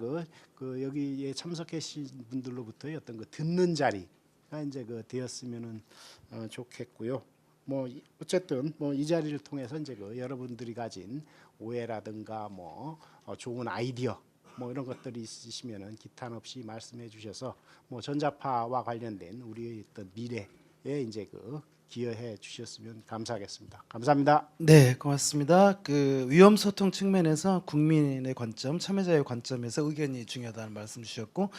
여기에 참석하신 분들로부터의 어떤 듣는 자리가 이제 되었으면은 좋겠고요. 뭐 어쨌든 뭐 이 자리를 통해서 이제 여러분들이 가진 오해라든가 뭐 좋은 아이디어 뭐 이런 것들이 있으시면은 기탄 없이 말씀해 주셔서 뭐 전자파와 관련된 우리의 어떤 미래에 이제 기여해 주셨으면 감사하겠습니다. 감사합니다. 네, 고맙습니다. 그 위험 소통 측면에서 국민의 관점, 참여자의 관점에서 의견이 중요하다는 말씀 주셨고,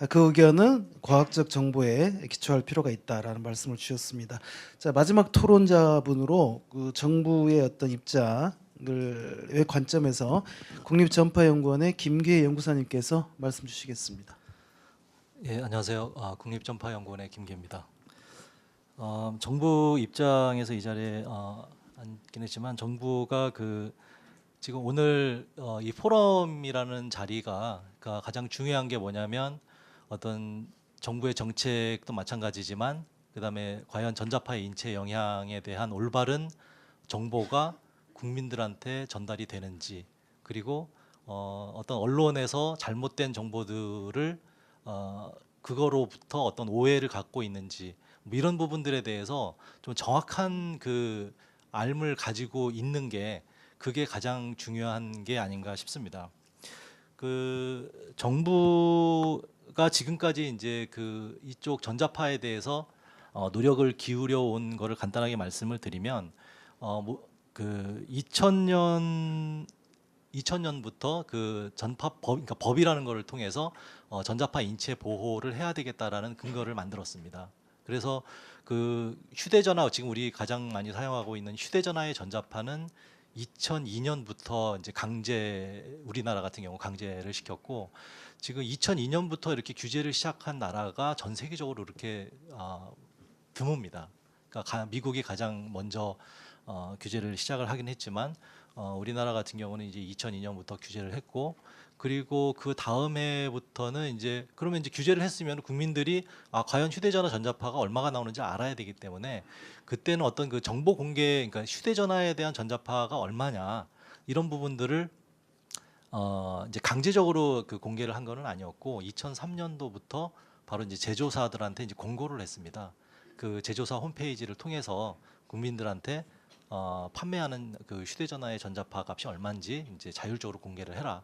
그 의견은 과학적 정보에 기초할 필요가 있다라는 말씀을 주셨습니다. 자, 마지막 토론자분으로 그 정부의 어떤 입장을 관점에서 국립전파연구원의 김기혜 연구사님께서 말씀 주시겠습니다. 예, 안녕하세요. 국립전파연구원의 김기입니다. 정부 입장에서 이 자리에 앉긴 했지만 정부가 지금 오늘 이 포럼이라는 자리가 가장 중요한 게 뭐냐면 어떤 정부의 정책도 마찬가지지만 그다음에 과연 전자파의 인체 영향에 대한 올바른 정보가 국민들한테 전달이 되는지, 그리고 어떤 언론에서 잘못된 정보들을 그거로부터 어떤 오해를 갖고 있는지, 뭐 이런 부분들에 대해서 좀 정확한 알을 가지고 있는 게 그게 가장 중요한 게 아닌가 싶습니다. 정부가 지금까지 이제 이쪽 전자파에 대해서 노력을 기울여 온 거를 간단하게 말씀을 드리면 2000년부터 전파법, 그러니까 법이라는 것을 통해서 전자파 인체 보호를 해야 되겠다라는 근거를 만들었습니다. 그래서 휴대전화, 지금 우리 가장 많이 사용하고 있는 휴대전화의 전자파는 2002년부터 이제 우리나라 같은 경우 강제를 시켰고, 지금 2002년부터 이렇게 규제를 시작한 나라가 전 세계적으로 이렇게 드뭅니다. 그러니까 미국이 가장 먼저 규제를 시작을 하긴 했지만 우리나라 같은 경우는 이제 2002년부터 규제를 했고, 그리고 그 다음 해부터는 이제 그러면 이제 규제를 했으면 국민들이 과연 휴대전화 전자파가 얼마가 나오는지 알아야 되기 때문에 그때는 어떤 정보 공개, 그러니까 휴대전화에 대한 전자파가 얼마냐 이런 부분들을 이제 강제적으로 공개를 한 거는 아니었고, 2003년도부터 바로 이제 제조사들한테 이제 공고를 했습니다. 그 제조사 홈페이지를 통해서 국민들한테 판매하는 휴대전화의 전자파 값이 얼마인지 이제 자율적으로 공개를 해라.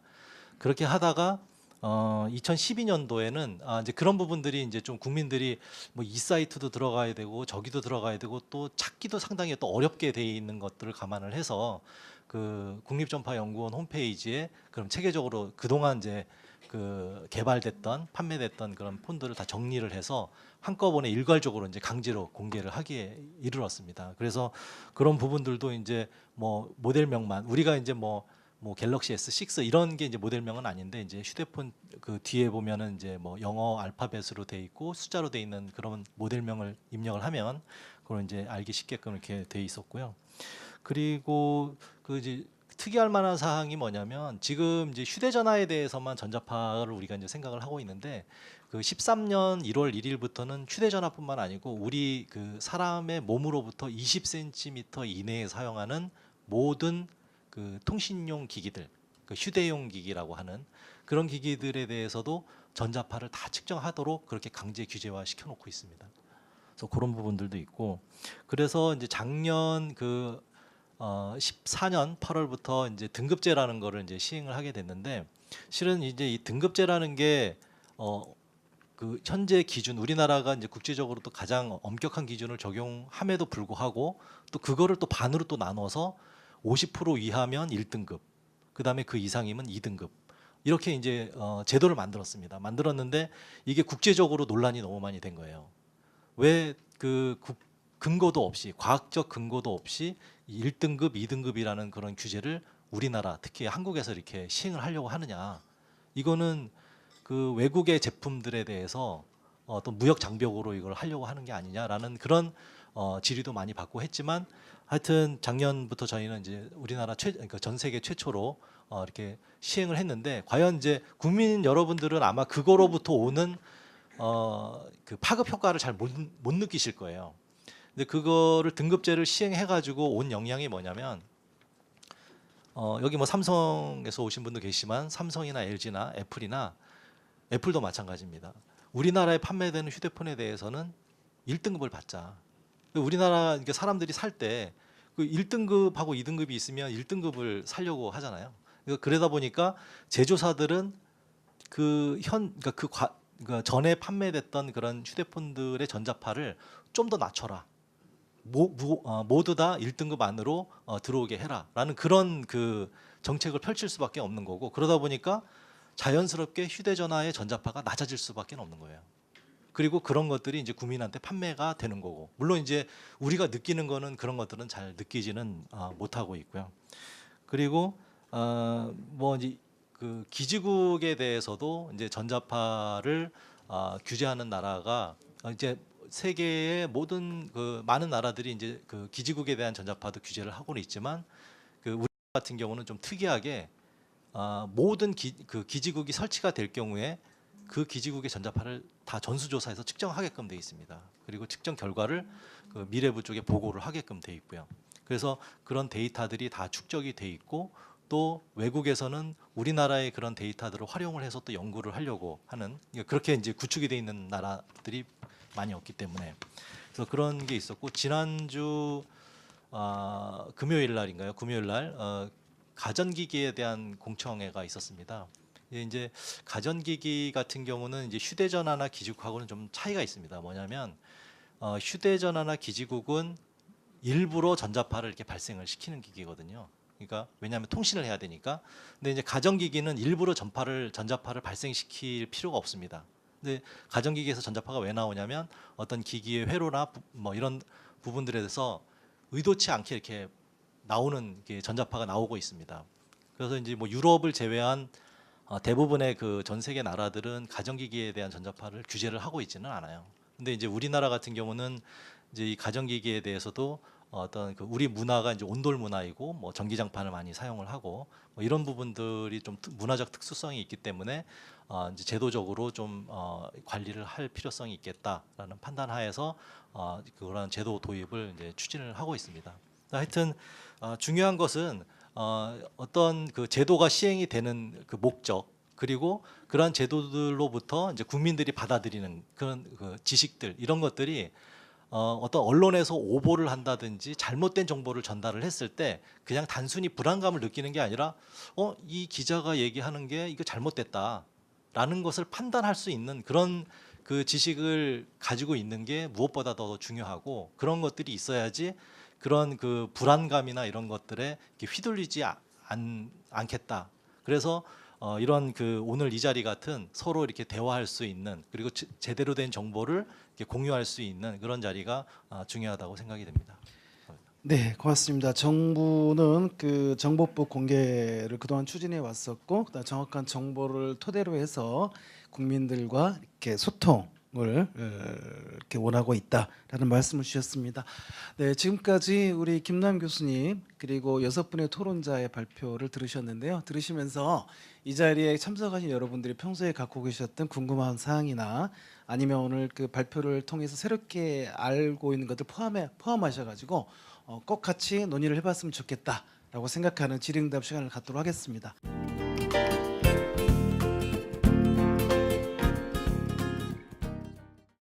그렇게 하다가 2012년도에는 이제 그런 부분들이 이제 좀 국민들이 뭐 이 사이트도 들어가야 되고 저기도 들어가야 되고 또 찾기도 상당히 또 어렵게 돼 있는 것들을 감안을 해서 국립전파연구원 홈페이지에 그럼 체계적으로 그동안 이제 개발됐던 판매됐던 그런 폰들을 다 정리를 해서 한꺼번에 일괄적으로 이제 강제로 공개를 하기에 이르렀습니다. 그래서 그런 부분들도 이제 뭐 모델명만 우리가 이제 뭐 갤럭시 S6 이런 게 이제 모델명은 아닌데, 이제 휴대폰 뒤에 보면은 이제 뭐 영어 알파벳으로 돼 있고 숫자로 돼 있는 그런 모델명을 입력을 하면 그걸 이제 알기 쉽게끔 이렇게 돼 있었고요. 그리고 이제 특이할 만한 사항이 뭐냐면, 지금 이제 휴대전화에 대해서만 전자파를 우리가 이제 생각을 하고 있는데 13년 1월 1일부터는 휴대전화뿐만 아니고 우리 사람의 몸으로부터 20cm 이내에 사용하는 모든 통신용 기기들, 휴대용 기기라고 하는 그런 기기들에 대해서도 전자파를 다 측정하도록 그렇게 강제 규제화 시켜놓고 있습니다. 그래서 그런 부분들도 있고, 그래서 이제 작년 14년 8월부터 이제 등급제라는 거를 이제 시행을 하게 됐는데, 실은 이제 이 등급제라는 게 현재 기준, 우리나라가 이제 국제적으로 또 가장 엄격한 기준을 적용함에도 불구하고 또 그거를 또 반으로 또 나눠서 50% 이하면 1등급, 그다음에 그 이상이면 2등급, 이렇게 이제 제도를 만들었는데 이게 국제적으로 논란이 너무 많이 된 거예요. 왜 근거도 없이, 과학적 근거도 없이 1등급, 2등급이라는 그런 규제를 우리나라, 특히 한국에서 이렇게 시행을 하려고 하느냐. 이거는 외국의 제품들에 대해서 어떤 무역 장벽으로 이걸 하려고 하는 게 아니냐라는 그런 질의도 많이 받고 했지만, 하여튼 작년부터 저희는 이제 우리나라 그러니까 전 세계 최초로 이렇게 시행을 했는데, 과연 이제 국민 여러분들은 아마 그거로부터 오는 그 파급 효과를 잘 못 느끼실 거예요. 근데 그거를 등급제를 시행해 가지고 온 영향이 뭐냐면 여기 뭐 삼성에서 오신 분도 계시지만 삼성이나 LG나 애플도 마찬가지입니다. 우리나라에 판매되는 휴대폰에 대해서는 1등급을 받자. 우리나라 그러니까 사람들이 살 때 그 1등급하고 2등급이 있으면 1등급을 사려고 하잖아요. 그러다 보니까 제조사들은 그러니까 전에 판매됐던 그런 휴대폰들의 전자파를 좀 더 낮춰라. 모두 다 1등급 안으로 들어오게 해라라는 그런 그 정책을 펼칠 수밖에 없는 거고, 그러다 보니까 자연스럽게 휴대전화의 전자파가 낮아질 수밖에 없는 거예요. 그리고 그런 것들이 이제 국민한테 판매가 되는 거고, 물론 이제 우리가 느끼는 거는 그런 것들은 잘 느끼지는 못하고 있고요. 그리고 뭐 이제 그 기지국에 대해서도 이제 전자파를 규제하는 나라가 이제 세계의 모든 그 많은 나라들이 이제 그 기지국에 대한 전자파도 규제를 하고는 있지만, 그 우리 같은 경우는 좀 특이하게 모든 그 기지국이 설치가 될 경우에 그 기지국의 전자파를 다 전수조사해서 측정하게끔 돼 있습니다. 그리고 측정 결과를 그 미래부 쪽에 보고를 하게끔 돼 있고요. 그래서 그런 데이터들이 다 축적이 돼 있고, 또 외국에서는 우리나라의 그런 데이터들을 활용을 해서 또 연구를 하려고 하는, 그렇게 이제 구축이 돼 있는 나라들이 많이 없기 때문에, 그래서 그런 게 있었고, 지난주 금요일 날인가요? 금요일 날 가전기기에 대한 공청회가 있었습니다. 이제 가전기기 같은 경우는 이제 휴대전화나 기지국하고는 좀 차이가 있습니다. 뭐냐면 휴대전화나 기지국은 일부러 전자파를 이렇게 발생을 시키는 기기거든요. 그러니까 왜냐하면 통신을 해야 되니까. 근데 이제 가전기기는 일부러 전자파를 발생시킬 필요가 없습니다. 근데 가전기기에서 전자파가 왜 나오냐면 어떤 기기의 회로나 뭐 이런 부분들에 대해서 의도치 않게 이렇게 나오는 게 전자파가 나오고 있습니다. 그래서 이제 뭐 유럽을 제외한 대부분의 그 전 세계 나라들은 가전기기에 대한 전자파를 규제를 하고 있지는 않아요. 근데 이제 우리나라 같은 경우는 이제 이 가전기기에 대해서도 어떤 그 우리 문화가 이제 온돌 문화이고 뭐 전기장판을 많이 사용을 하고 뭐 이런 부분들이 좀 문화적 특수성이 있기 때문에 이제 제도적으로 좀 관리를 할 필요성이 있겠다라는 판단하에서 그런 제도 도입을 이제 추진을 하고 있습니다. 하여튼 중요한 것은 어떤 그 제도가 시행이 되는 그 목적, 그리고 그러한 제도들로부터 이제 국민들이 받아들이는 그런 그 지식들, 이런 것들이 어떤 언론에서 오보를 한다든지 잘못된 정보를 전달을 했을 때 그냥 단순히 불안감을 느끼는 게 아니라 이 기자가 얘기하는 게 이거 잘못됐다라는 것을 판단할 수 있는 그런 그 지식을 가지고 있는 게 무엇보다 더 중요하고, 그런 것들이 있어야지 그런 그 불안감이나 이런 것들에 휘둘리지 않겠다. 그래서 이런 그 오늘 이 자리 같은 서로 이렇게 대화할 수 있는, 그리고 제대로 된 정보를 이렇게 공유할 수 있는 그런 자리가 중요하다고 생각이 됩니다. 네, 고맙습니다. 정부는 그 정보법 공개를 그동안 추진해 왔었고, 그다음 정확한 정보를 토대로 해서 국민들과 이렇게 소통을 이렇게 원하고 있다라는 말씀을 주셨습니다. 네, 지금까지 우리 김남 교수님 그리고 6분의 토론자의 발표를 들으셨는데요. 들으시면서 이 자리에 참석하신 여러분들이 평소에 갖고 계셨던 궁금한 사항이나 아니면 오늘 그 발표를 통해서 새롭게 알고 있는 것들 포함하셔가지고 꼭 같이 논의를 해봤으면 좋겠다라고 생각하는 질의응답 시간을 갖도록 하겠습니다.